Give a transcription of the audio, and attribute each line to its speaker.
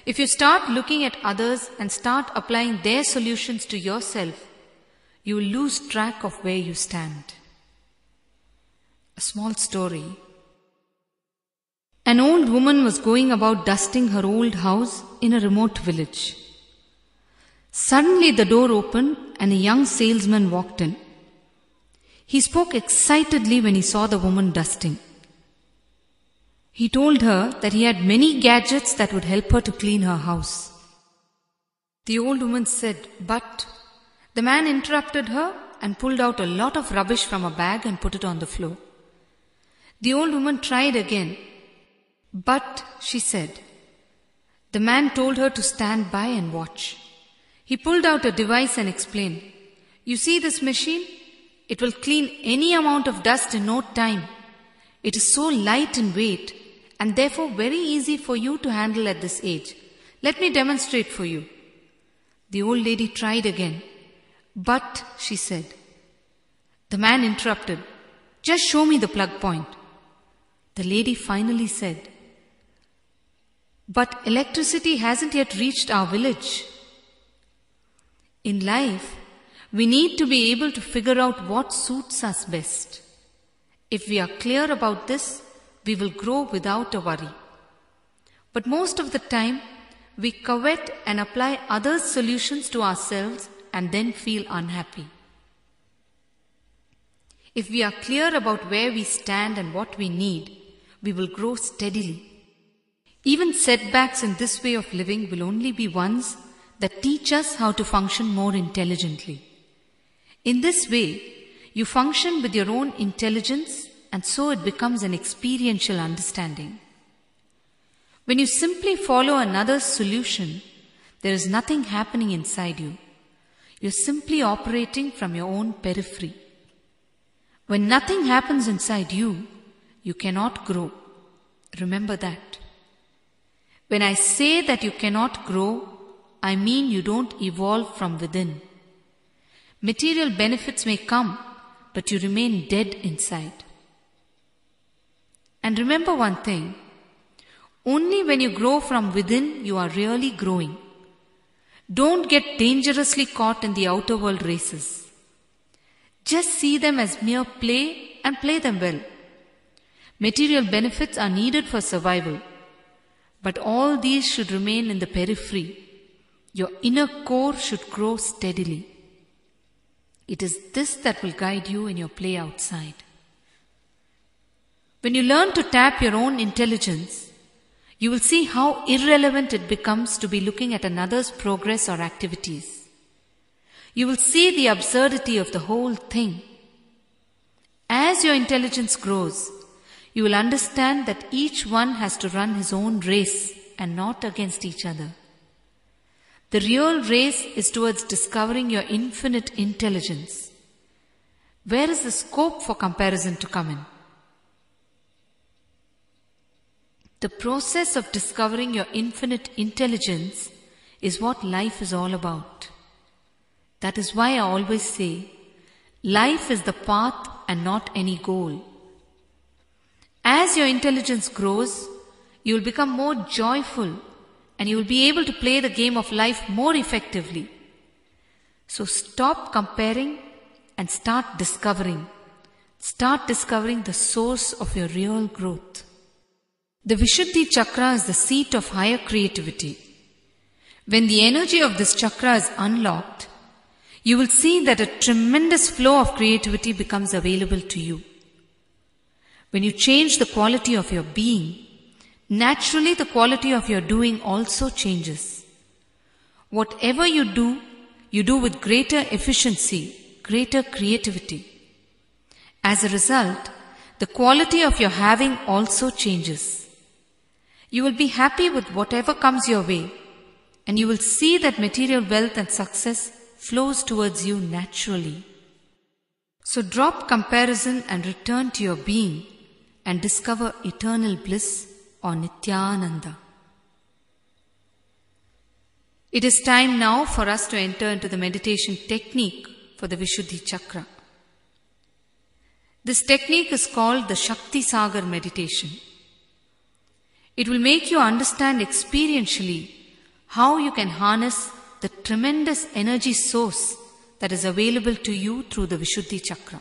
Speaker 1: if you start looking at others and start applying their solutions to yourself, you will lose track of where you stand. A small story. An old woman was going about dusting her old house in a remote village. Suddenly the door opened and a young salesman walked in. He spoke excitedly when he saw the woman dusting. He told her that he had many gadgets that would help her to clean her house. The old woman said, "But..." The man interrupted her and pulled out a lot of rubbish from a bag and put it on the floor. The old woman tried again. "But..." she said. The man told her to stand by and watch. He pulled out a device and explained, "You see this machine? It will clean any amount of dust in no time. It is so light in weight and therefore very easy for you to handle at this age. Let me demonstrate for you." The old lady tried again. "But..." she said. The man interrupted, "Just show me the plug point." The lady finally said, "But electricity hasn't yet reached our village." In life, we need to be able to figure out what suits us best. If we are clear about this, we will grow without a worry. But most of the time, we covet and apply others' solutions to ourselves and then feel unhappy. If we are clear about where we stand and what we need, we will grow steadily. Even setbacks in this way of living will only be ones that teach us how to function more intelligently. In this way, you function with your own intelligence, and so it becomes an experiential understanding. When you simply follow another's solution, there is nothing happening inside you. You're simply operating from your own periphery. When nothing happens inside you, you cannot grow. Remember that. When I say that you cannot grow, I mean you don't evolve from within. Material benefits may come, but you remain dead inside. And remember one thing, only when you grow from within, you are really growing. Don't get dangerously caught in the outer world races. Just see them as mere play and play them well. Material benefits are needed for survival, but all these should remain in the periphery. Your inner core should grow steadily. It is this that will guide you in your play outside. When you learn to tap your own intelligence, you will see how irrelevant it becomes to be looking at another's progress or activities. You will see the absurdity of the whole thing. As your intelligence grows, you will understand that each one has to run his own race and not against each other. The real race is towards discovering your infinite intelligence. Where is the scope for comparison to come in? The process of discovering your infinite intelligence is what life is all about. That is why I always say, life is the path and not any goal. As your intelligence grows, you will become more joyful and you will be able to play the game of life more effectively. So stop comparing and start discovering. Start discovering the source of your real growth. The Vishuddhi Chakra is the seat of higher creativity. When the energy of this chakra is unlocked, you will see that a tremendous flow of creativity becomes available to you. When you change the quality of your being, naturally the quality of your doing also changes. Whatever you do with greater efficiency, greater creativity. As a result, the quality of your having also changes. You will be happy with whatever comes your way, and you will see that material wealth and success flows towards you naturally. So drop comparison and return to your being and discover eternal bliss or Nityananda. It is time now for us to enter into the meditation technique for the Vishuddhi Chakra. This technique is called the Shakti Sagar meditation. It will make you understand experientially how you can harness the tremendous energy source that is available to you through the Vishuddhi Chakra.